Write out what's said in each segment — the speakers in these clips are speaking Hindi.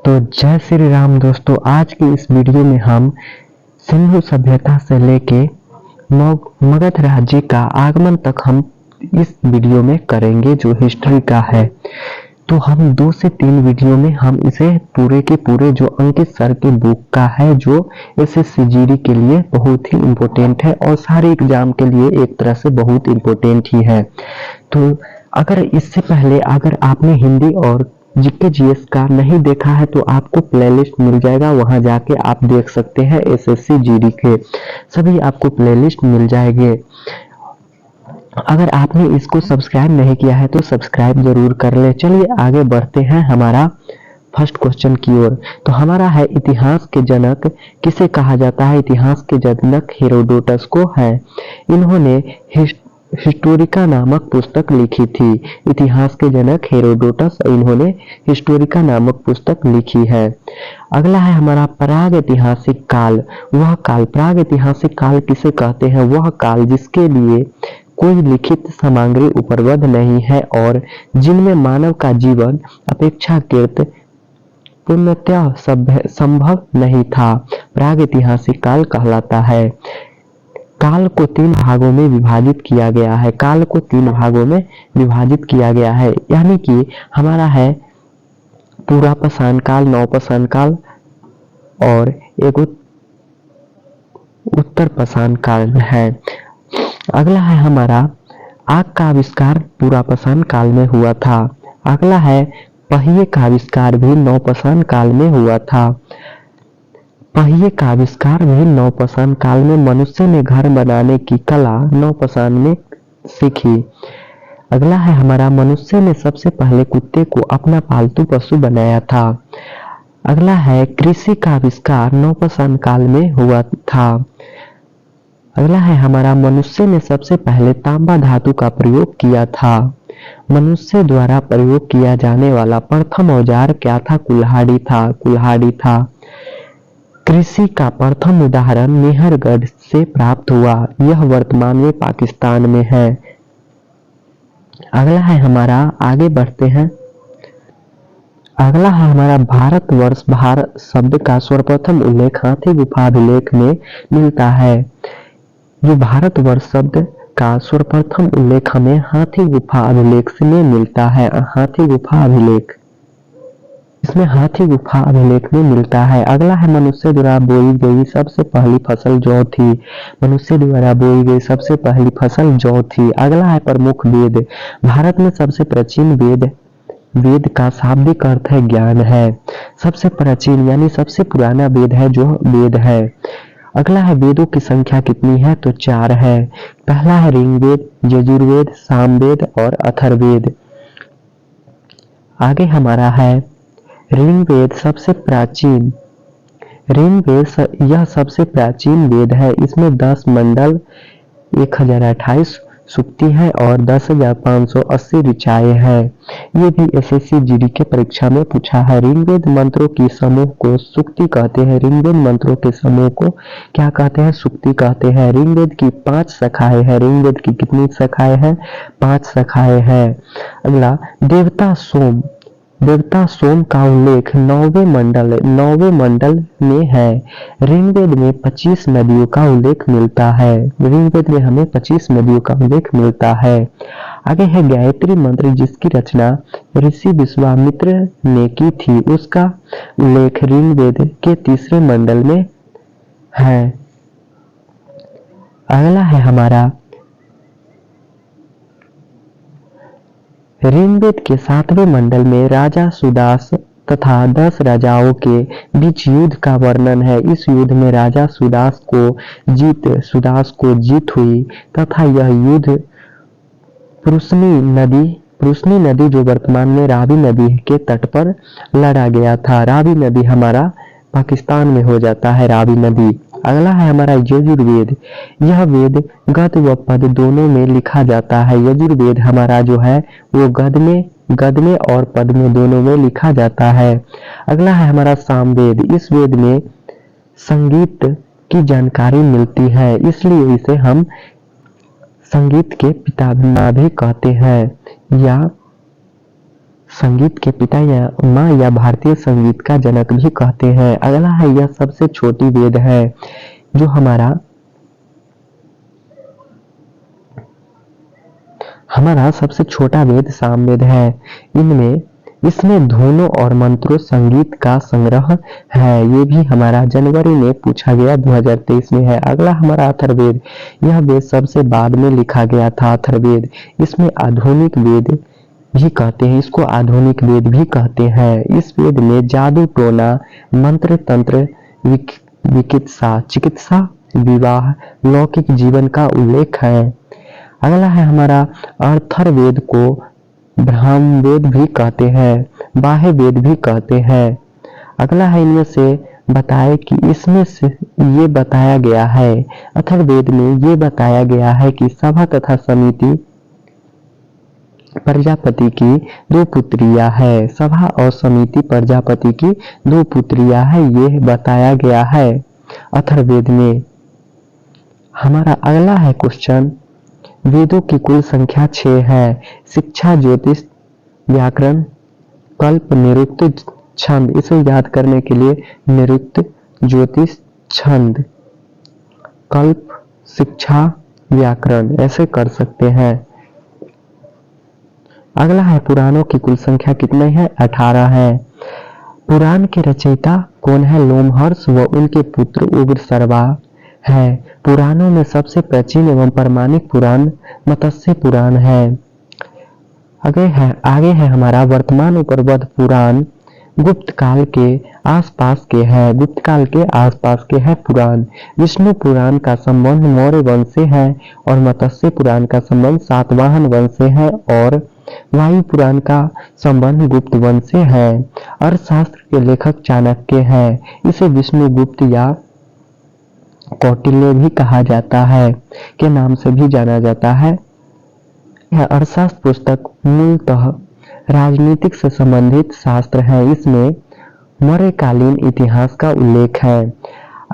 तो जय श्री राम दोस्तों, आज की इस वीडियो में हम सिंधु सभ्यता से लेके मगध राज्य का आगमन तक हम इस वीडियो में करेंगे जो हिस्ट्री का है। तो हम 2 से 3 वीडियो में हम इसे पूरे के पूरे जो अंकित सर की बुक का है जो एसएससी जीडी के लिए बहुत ही इम्पोर्टेंट है और सारे एग्जाम के लिए एक तरह से बहुत इम्पोर्टेंट ही है। तो अगर इससे पहले अगर आपने हिंदी और जीके जीएस का नहीं देखा है तो आपको प्लेलिस्ट मिल जाएगा, वहां जाके आप देख सकते हैं। एसएससी जीडी के सभी आपको प्लेलिस्ट मिल जाएंगे। अगर आपने इसको सब्सक्राइब नहीं किया है तो सब्सक्राइब जरूर कर ले। चलिए आगे बढ़ते हैं हमारा फर्स्ट क्वेश्चन की ओर। तो हमारा है इतिहास के जनक किसे कहा जाता है? इतिहास के जनक हेरोडोटस को है। इन्होंने हिस्टोरिका नामक पुस्तक लिखी थी। इतिहास के जनक हेरोडोटस, इन्होंने हिस्टोरिका नामक पुस्तक लिखी है। अगला है हमारा प्राग ऐतिहासिक काल। वह काल, प्राग ऐतिहासिक काल किसे कहते हैं? वह काल जिसके लिए कोई लिखित सामग्री उपलब्ध नहीं है और जिनमें मानव का जीवन अपेक्षाकृत पूर्णतः संभव नहीं था, प्राग ऐतिहासिक काल कहलाता है। काल को 3 भागों में विभाजित किया गया है। काल को 3 भागों में विभाजित किया गया है, यानी कि हमारा है पूरा पाषाण काल, नवपाषाण काल और एक उत्तर पाषाण काल है। अगला है हमारा आग का आविष्कार पूरा पाषाण काल में हुआ था। अगला है पहिए का आविष्कार भी नवपाषाण काल में हुआ था। पहिए का आविष्कार भी नवपाषाण काल में, मनुष्य ने घर बनाने की कला नवपाषाण में सीखी। अगला है हमारा मनुष्य ने सबसे पहले कुत्ते को अपना पालतू पशु बनाया था। अगला है कृषि का आविष्कार नवपाषाण काल में हुआ था। अगला है हमारा मनुष्य ने सबसे पहले तांबा धातु का प्रयोग किया था। मनुष्य द्वारा प्रयोग किया जाने वाला प्रथम औजार क्या था? कुल्हाड़ी था। कुल्हाड़ी था। कृषि का प्रथम उदाहरण मेहरगढ़ से प्राप्त हुआ, यह वर्तमान में पाकिस्तान में है। अगला है हमारा, आगे बढ़ते हैं। अगला है हमारा भारतवर्ष। भारत शब्द का सर्वप्रथम उल्लेख हाथी गुफा अभिलेख में मिलता है। जो भारतवर्ष शब्द का सर्वप्रथम उल्लेख हमें हाथी गुफा अभिलेख में मिलता है। हाथी गुफा अभिलेख, इसमें हाथी गुफा अभिलेख में मिलता है। अगला है मनुष्य द्वारा बोई गई सबसे पहली फसल जौ थी। मनुष्य द्वारा बोई गई सबसे पहली फसल जौ थी। अगला है प्रमुख वेद। भारत में सबसे प्राचीन वेद, वेद का शाब्दिक अर्थ है ज्ञान है। सबसे प्राचीन यानी सबसे पुराना वेद है जो वेद है। अगला है वेदों की संख्या कितनी है? तो 4 है। पहला है ऋग्वेद, यजुर्वेद, सामवेद और अथर्ववेद। आगे हमारा है ऋग्वेद सबसे प्राचीन। ऋग्वेद यह सबसे प्राचीन वेद है। इसमें 10 मंडल, 1028 सूक्ति है और 10,580 ऋचाएं हैं। ये भी एसएससी जीडी के परीक्षा में पूछा है। ऋग्वेद मंत्रों की समूह को सूक्ति कहते हैं। ऋग्वेद मंत्रों के समूह को क्या कहते हैं? सूक्ति कहते हैं। ऋग्वेद की 5 शाखाएं हैं। ऋग्वेद की कितनी शाखाएं हैं? 5 शाखाएं हैं। अगला देवता सोम। देवता सोम का उल्लेख 9वें मंडल में है। ऋग्वेद में 25 नदियों का उल्लेख मिलता है। ऋग्वेद में हमें 25 नदियों का उल्लेख मिलता है। आगे है गायत्री मंत्र जिसकी रचना ऋषि विश्वामित्र ने की थी, उसका उल्लेख ऋग्वेद के 3रे मंडल में है। अगला है हमारा ऋग्वेद के 7वें मंडल में राजा सुदास तथा 10 राजाओं के बीच युद्ध का वर्णन है। इस युद्ध में राजा सुदास को जीत हुई तथा यह युद्ध पुरुषनी नदी जो वर्तमान में रावी नदी के तट पर लड़ा गया था। रावी नदी हमारा पाकिस्तान में हो जाता है, रावी नदी। अगला है हमारा यजुर्वेद। यह वेद गद व पद दोनों में लिखा जाता है। यजुर्वेद हमारा जो है वो गद में और पद में दोनों में लिखा जाता है। अगला है हमारा सामवेद। इस वेद में संगीत की जानकारी मिलती है, इसलिए इसे हम संगीत के पितामह भी कहते हैं या संगीत के पिता या माँ या भारतीय संगीत का जनक भी कहते हैं। अगला है, यह सबसे छोटी वेद है। जो हमारा सबसे छोटा वेद सामवेद है। इसमें धुनों और मंत्रों संगीत का संग्रह है। ये भी हमारा जनवरी में पूछा गया, 2023 में है। अगला हमारा अथर्ववेद। यह वेद सबसे बाद में लिखा गया था, अथर्ववेद। इसमें आधुनिक वेद भी कहते हैं, इसको आधुनिक वेद भी कहते हैं। इस वेद में जादू टोना, मंत्र तंत्र, चिकित्सा, विवाह, लौकिक जीवन का उल्लेख है। अगला है हमारा अथर्ववेद को ब्रह्मवेद भी कहते हैं, बाह्य वेद भी कहते हैं। अगला है, इनमें से बताए कि इसमें से ये बताया गया है, अथर्ववेद में ये बताया गया है कि सभा तथा समिति प्रजापति की दो पुत्रियां है। सभा और समिति प्रजापति की दो पुत्रियां है, ये बताया गया है अथर्ववेद में। हमारा अगला है क्वेश्चन, वेदों की कुल संख्या 6 है। शिक्षा, ज्योतिष, व्याकरण, कल्प, निरुक्त, छंद। इसे याद करने के लिए निरुक्त, ज्योतिष, छंद, कल्प, शिक्षा, व्याकरण ऐसे कर सकते हैं। अगला है, पुराणों की कुल संख्या कितने हैं? 18 है। पुराण के रचयिता कौन है? लोमहर्ष व उनके पुत्र उग्रश्रवा है। पुराणों में सबसे प्राचीन एवं प्रमाणिक पुराण मत्स्य पुराण है। आगे है हमारा वर्तमान उपरवध पुराण गुप्त काल के आसपास के है। गुप्त काल के आसपास के है पुराण। विष्णु पुराण का संबंध मौर्य वंश से है और मत्स्य पुराण का संबंध सातवाहन वंश से है और वायु पुराण का संबंध गुप्त वंश से है। अर्थशास्त्र के लेखक चाणक्य है। इसे विष्णुगुप्त या कौटिल्य भी कहा जाता है के नाम से भी जाना जाता है। यह अर्थशास्त्र पुस्तक मूलतः राजनीतिक से संबंधित शास्त्र है। इसमें मौर्यकालीन इतिहास का उल्लेख है।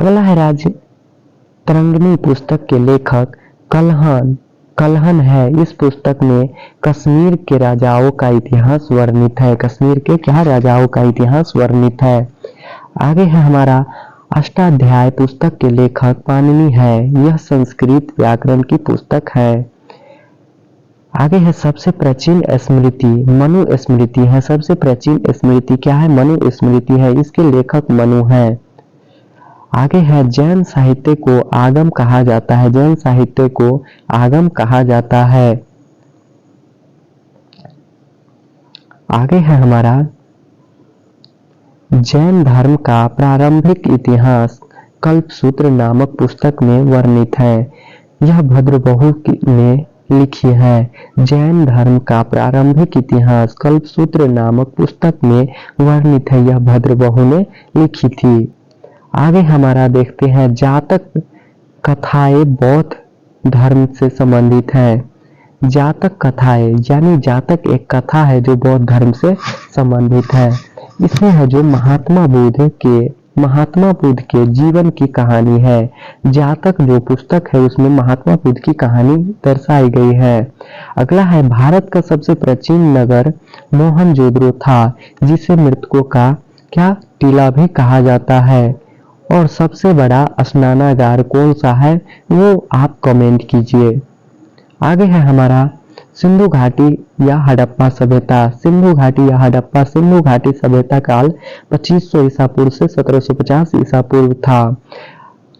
अगला है राजतरंगिणी पुस्तक के लेखक कल्हन है। इस पुस्तक में कश्मीर के राजाओं का इतिहास वर्णित है। कश्मीर के क्या राजाओं का इतिहास वर्णित है। आगे है हमारा अष्टाध्याय पुस्तक के लेखक पाणिनि है। यह संस्कृत व्याकरण की पुस्तक है। आगे है सबसे प्राचीन स्मृति मनु स्मृति है। सबसे प्राचीन स्मृति क्या है? मनु स्मृति है। इसके लेखक मनु है। आगे है जैन साहित्य को आगम कहा जाता है। जैन साहित्य को आगम कहा जाता है। आगे है हमारा जैन धर्म का प्रारंभिक इतिहास कल्पसूत्र नामक पुस्तक में वर्णित है। यह भद्रबहु ने लिखी है। जैन धर्म का प्रारंभिक इतिहास कल्पसूत्र नामक पुस्तक में वर्णित है। यह भद्रबहु ने लिखी थी। आगे हमारा देखते हैं जातक कथाएं बौद्ध धर्म से संबंधित है। जातक कथाएं यानी जातक एक कथा है जो बौद्ध धर्म से संबंधित है। इसमें है जो महात्मा बुद्ध के जीवन की कहानी है। जातक जो पुस्तक है उसमें महात्मा बुद्ध की कहानी दर्शाई गई है। अगला है भारत का सबसे प्राचीन नगर मोहनजोदड़ो था, जिसे मृतकों का क्या टीला भी कहा जाता है। और सबसे बड़ा स्नानागार कौन सा है वो आप कमेंट कीजिए। आगे है हमारा सिंधु घाटी या हड़प्पा सभ्यता। सिंधु घाटी या हड़प्पा सिंधु घाटी सभ्यता काल 2500 ईसा पूर्व से 1750 ईसा पूर्व था।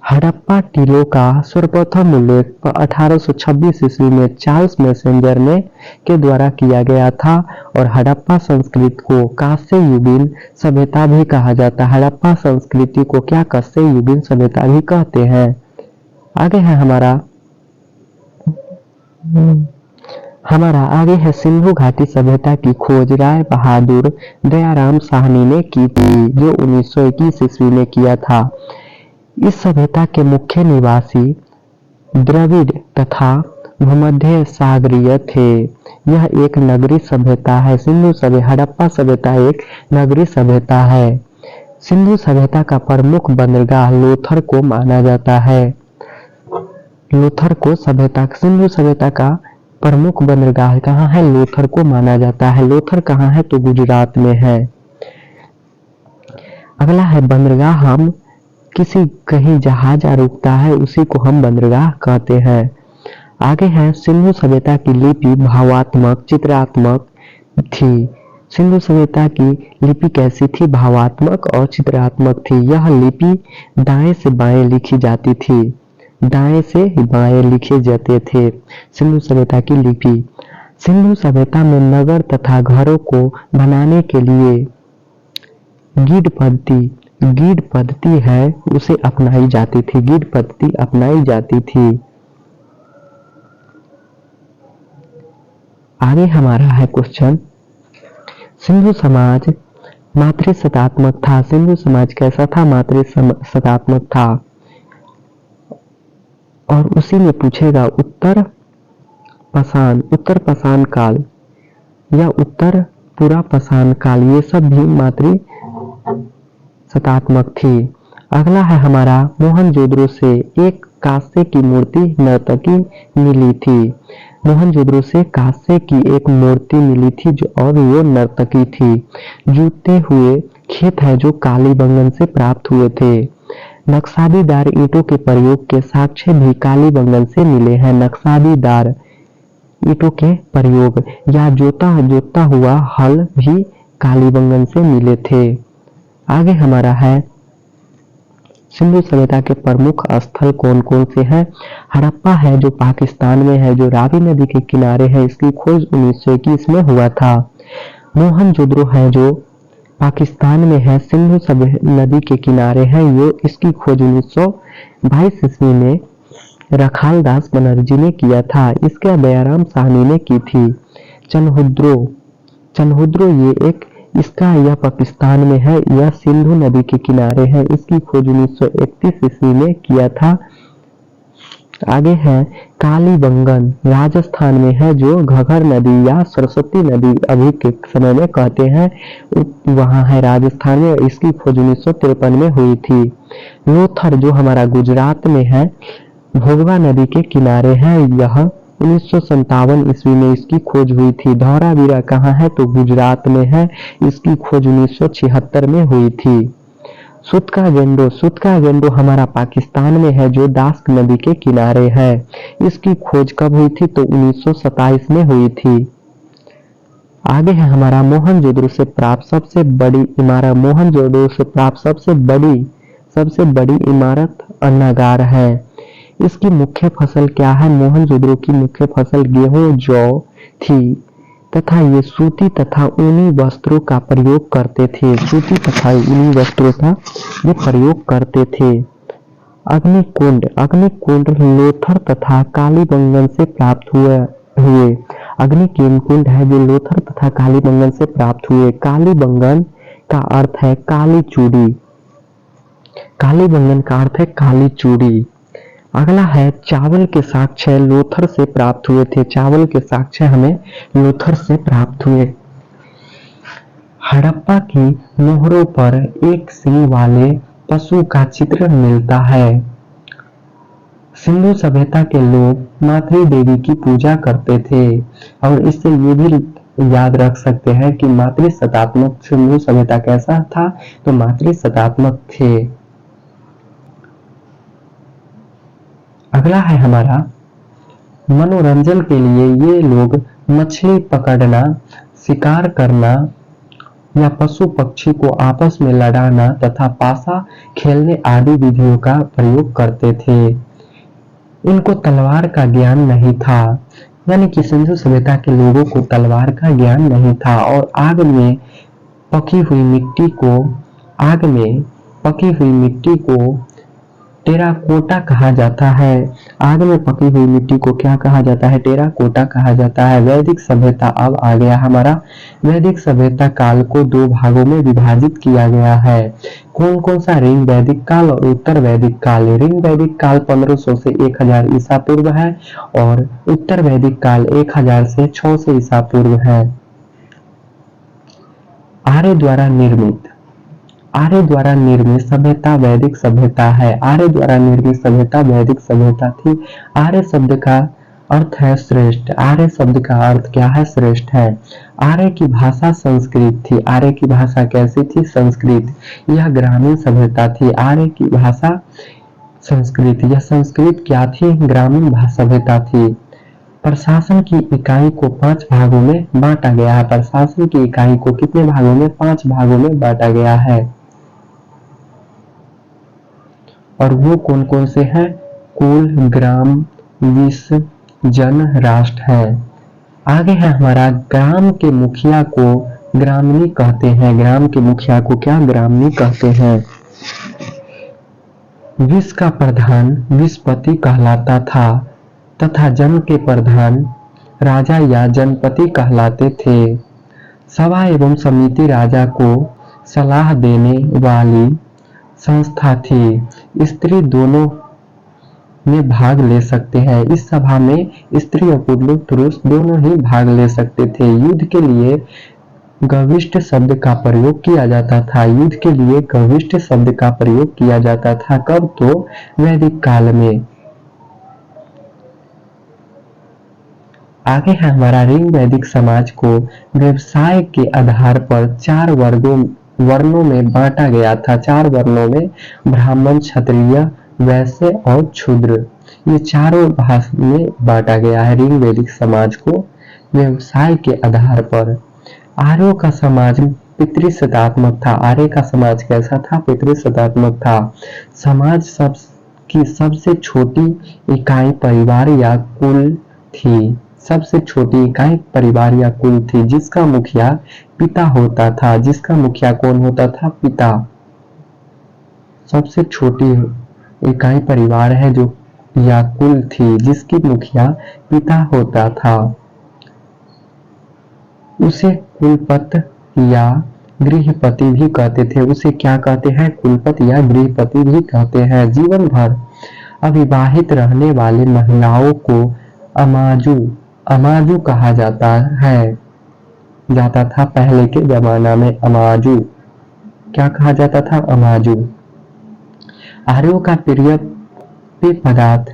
हड़प्पा टीलों का सर्वप्रथम उल्लेख 1826 ईस्वी में चार्ल्स मैसेंजर के द्वारा किया गया था और हड़प्पा संस्कृति को कांस्ययुगीन सभ्यता भी कहा जाता है। हड़प्पा संस्कृति को क्या कांस्ययुगीन सभ्यता भी कहते हैं। आगे है हमारा आगे है सिंधु घाटी सभ्यता की खोज राय बहादुर दयाराम साहनी ने की थी, जो 1921 ईस्वी में किया था। इस सभ्यता के मुख्य निवासी द्रविड़ तथा भूमध्य सागरीय थे। यह एक नगरीय सभ्यता है। सिंधु सभ्यता हड़प्पा सभ्यता एक नगरीय सभ्यता है। सिंधु सभ्यता का प्रमुख बंदरगाह लोथर को माना जाता है। लोथर को सिंधु सभ्यता का प्रमुख बंदरगाह कहाँ है? लोथर को माना जाता है। लोथर कहाँ है? तो गुजरात में है। अगला है बंदरगाह हम किसी कहीं जहाज आ रुकता है उसी को हम बंदरगाह कहते हैं। आगे है सिंधु सभ्यता की लिपि भावात्मक चित्रात्मक थी। सिंधु सभ्यता की लिपि कैसी थी? भावात्मक और चित्रात्मक थी। यह लिपि दाएं से बाएं लिखी जाती थी। दाएं से बाएं लिखे जाते थे सिंधु सभ्यता की लिपि। सिंधु सभ्यता में नगर तथा घरों को बनाने के लिए गीड पद्धति है उसे अपनाई जाती थी। गीड पद्धति अपनाई जाती थी। आगे हमारा है क्वेश्चन, सिंधु समाज मातृसत्तात्मक था। सिंधु समाज कैसा था? मातृसत्तात्मक था। और उसी में पूछेगा उत्तर पाषाण काल या उत्तर पूरा पाषाण काल, ये सब भी मातृसत्तात्मक थी। अगला है हमारा मोहनजोदड़ो से एक कांसे की मूर्ति नर्तकी मिली थी। मोहनजोदड़ो से कांसे की एक मूर्ति मिली थी और वो नर्तकी थी। जूते हुए खेत है जो कालीबंगन से प्राप्त हुए थे। नक्शादीदार ईंटों के प्रयोग के साक्ष्य भी कालीबंगन से मिले हैं। नक्शादीदार ईंटों के प्रयोग या जोता हुआ हल भी कालीबंगन से मिले थे। आगे हमारा है सिंधु सभ्यता के प्रमुख स्थल कौन कौन से हैं? हड़प्पा है जो पाकिस्तान में है, जो रावी नदी के किनारे है, इसकी खोज 1921 में हुआ था। मोहनजोदड़ो है जो पाकिस्तान में है, सिंधु नदी के किनारे है, ये इसकी खोज 1922 ईस्वी में रखालदास बनर्जी ने किया था। इसके दयाराम साहनी ने की थी। चन्हुद्रो ये एक इसका यह पाकिस्तान में है, यह सिंधु नदी के किनारे है, इसकी खोज 1931 ईस्वी में किया था। आगे है कालीबंगन राजस्थान में है, जो घग्गर नदी या सरस्वती नदी अभी के समय में कहते हैं, वहां है राजस्थान में। इसकी खोज 1953 में हुई थी। लोथर जो हमारा गुजरात में है, भोगवा नदी के किनारे है, यह 1957 ईस्वी में इसकी खोज हुई थी। धौलावीरा कहाँ है? तो गुजरात में है, इसकी खोज 1976 में हुई थी। सुतका गेंडो हमारा पाकिस्तान में है, जो दास्क नदी के किनारे है, इसकी खोज कब हुई थी? तो 1927 में हुई थी। आगे है हमारा मोहनजोदड़ो से प्राप्त सबसे बड़ी इमारत। मोहनजोदड़ो से प्राप्त सबसे बड़ी इमारत अन्नागार है। इसकी मुख्य फसल क्या है? मोहनजोदड़ो की मुख्य फसल गेहूं जौ थी तथा ये सूती तथा ऊनी वस्त्रों का प्रयोग करते थे। सूती तथा ऊनी वस्त्रों का ये प्रयोग करते थे। अग्निकुंड लोथर तथा कालीबंगन से प्राप्त हुए। अग्निकुंड है जो लोथर तथा कालीबंगन से प्राप्त हुए। कालीबंगन का अर्थ है काली चूड़ी। कालीबंगन का अर्थ है काली चूड़ी। अगला है चावल के साक्ष्य लोथर से प्राप्त हुए थे। चावल के साक्ष्य हमें लोथर से प्राप्त हुए। हड़प्पा की मोहरों पर एक सींग वाले पशु का चित्र मिलता है। सिंधु सभ्यता के लोग मातृ देवी की पूजा करते थे और इससे ये भी याद रख सकते हैं कि मातृसत्तात्मक सिंधु सभ्यता कैसा था? तो मातृसत्तात्मक थे। अगला है हमारा मनोरंजन के लिए ये लोग मछली पकड़ना, शिकार करना या पशु पक्षी को आपस में लड़ाना तथा पासा खेलने आदि विधियों का प्रयोग करते थे। इनको तलवार का ज्ञान नहीं था, यानी कि सिंधु सभ्यता के लोगों को तलवार का ज्ञान नहीं था। और आग में पकी हुई मिट्टी को टेराकोटा कहा जाता है। आग में पकी हुई मिट्टी को क्या कहा जाता है? टेराकोटा कहा जाता है। वैदिक सभ्यता अब आ गया हमारा। वैदिक सभ्यता काल को दो भागों में विभाजित किया गया है। कौन कौन सा? ऋण वैदिक काल और उत्तर वैदिक काल। ऋण वैदिक काल 1500 से 1000 ईसा पूर्व है और उत्तर वैदिक काल 1000 से 600 ईसा पूर्व है। आर्य द्वारा निर्मित सभ्यता वैदिक सभ्यता है। आर्य द्वारा निर्मित सभ्यता वैदिक सभ्यता थी। आर्य शब्द का अर्थ है श्रेष्ठ। आर्य शब्द का अर्थ क्या है? श्रेष्ठ है। आर्य की भाषा संस्कृत थी। आर्य की भाषा कैसी थी? संस्कृत। यह ग्रामीण सभ्यता थी। आर्य की भाषा संस्कृत। यह संस्कृत क्या थी? ग्रामीण सभ्यता थी। प्रशासन की इकाई को 5 भागों में बांटा गया है। प्रशासन की इकाई को कितने भागों में? 5 भागों में बांटा गया है। और वो कौन कौन से हैं? कुल, ग्राम, विश्व, जन, राष्ट्र है। आगे है हमारा ग्राम के मुखिया को ग्रामनी कहते हैं। ग्राम के मुखिया को क्या? ग्रामनी कहते हैं। विश्व का प्रधान विश्वपति कहलाता था तथा जन के प्रधान राजा या जनपति कहलाते थे। सभा एवं समिति राजा को सलाह देने वाली संस्था थी। स्त्री दोनों में भाग ले सकते हैं। इस सभा में स्त्री और पुरुष दोनों ही भाग ले सकते थे। युद्ध के लिए गविष्ठ शब्द का प्रयोग किया जाता था। युद्ध के लिए गविष्ठ शब्द का प्रयोग किया जाता था। कब? तो वैदिक काल में। आगे है हमारा ऋण वैदिक समाज को व्यवसाय के आधार पर 4 वर्णों में बांटा गया था। 4 वर्णों में ब्राह्मण, क्षत्रिय, वैश्य और शूद्र, ये चारों भाग में बांटा गया है ऋण वैदिक समाज को व्यवसाय के आधार पर। आर्यों का समाज पितृसत्तात्मक था। आर्य का समाज कैसा था? पितृसत्तात्मक था। समाज की सबसे छोटी इकाई परिवार या कुल थी। सबसे छोटी इकाई परिवार या कुल थी, जिसका मुखिया पिता होता था। जिसका मुखिया कौन होता था? पिता। सबसे छोटी इकाई परिवार है जो या कुल थी, जिसकी मुखिया पिता होता था। उसे कुलपति या गृहपति भी कहते थे। उसे क्या कहते हैं? कुलपति या गृहपति भी कहते हैं। जीवन भर अविवाहित रहने वाली महिलाओं को अमाजू कहा जाता था। पहले के जमाना में अमाजू क्या कहा जाता था? अमाजू। आर्यों का प्रिय पेय पदार्थ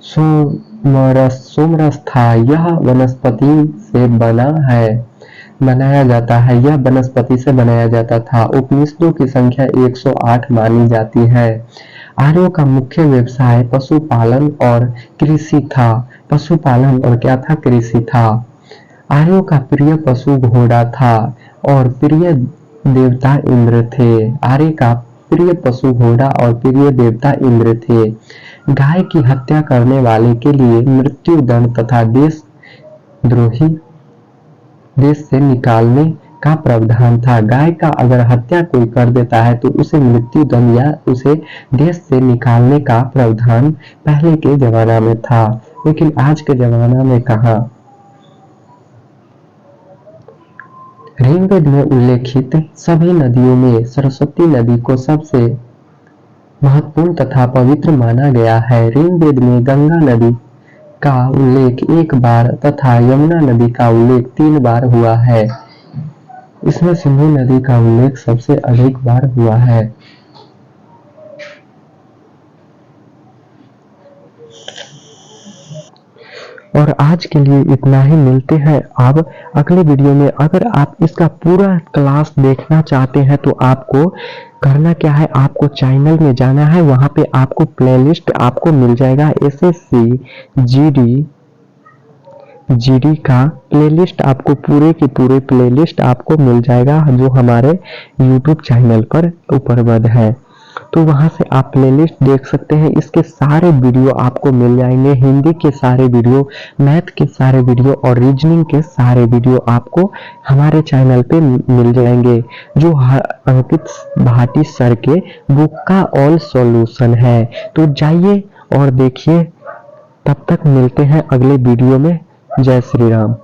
सोमरस था। यह वनस्पति से बनाया जाता है। यह वनस्पति से बनाया जाता था। उपनिषदों की संख्या 108 मानी जाती है। आर्यों का मुख्य व्यवसाय पशुपालन और कृषि था। पशुपालन और क्या था? कृषि था। आर्यों का प्रिय पशु घोड़ा था और प्रिय देवता इंद्र थे। आर्य का प्रिय पशु घोड़ा और प्रिय देवता इंद्र थे। गाय की हत्या करने वाले के लिए मृत्यु दंड तथा देश से निकालने का प्रावधान था। गाय का अगर हत्या कोई कर देता है तो उसे मृत्यु दंड या उसे देश से निकालने का प्रावधान पहले के जमाना में था, लेकिन आज के जमाना में कहाँ। ऋग्वेद में उल्लेखित सभी नदियों में सरस्वती नदी को सबसे महत्वपूर्ण तथा पवित्र माना गया है। ऋग्वेद में गंगा नदी का उल्लेख 1 बार तथा यमुना नदी का उल्लेख 3 बार हुआ है। इसमें सिंधु नदी का उल्लेख सबसे अधिक बार हुआ है। और आज के लिए इतना ही। मिलते हैं अब अगले वीडियो में। अगर आप इसका पूरा क्लास देखना चाहते हैं तो आपको करना क्या है? आपको चैनल में जाना है। वहां पे आपको प्लेलिस्ट आपको मिल जाएगा। एसएससी जीडी का प्लेलिस्ट आपको पूरे के पूरे प्लेलिस्ट आपको मिल जाएगा, जो हमारे यूट्यूब चैनल पर उपलब्ध है। तो वहां से आप प्लेलिस्ट देख सकते हैं। इसके सारे वीडियो आपको मिल जाएंगे। हिंदी के सारे वीडियो, मैथ के सारे वीडियो और रीजनिंग के सारे वीडियो आपको हमारे चैनल पे मिल जाएंगे, जो अंकित भाटी सर के बुक का ऑल सॉल्यूशन है। तो जाइए और देखिए। तब तक मिलते हैं अगले वीडियो में। जय श्री राम।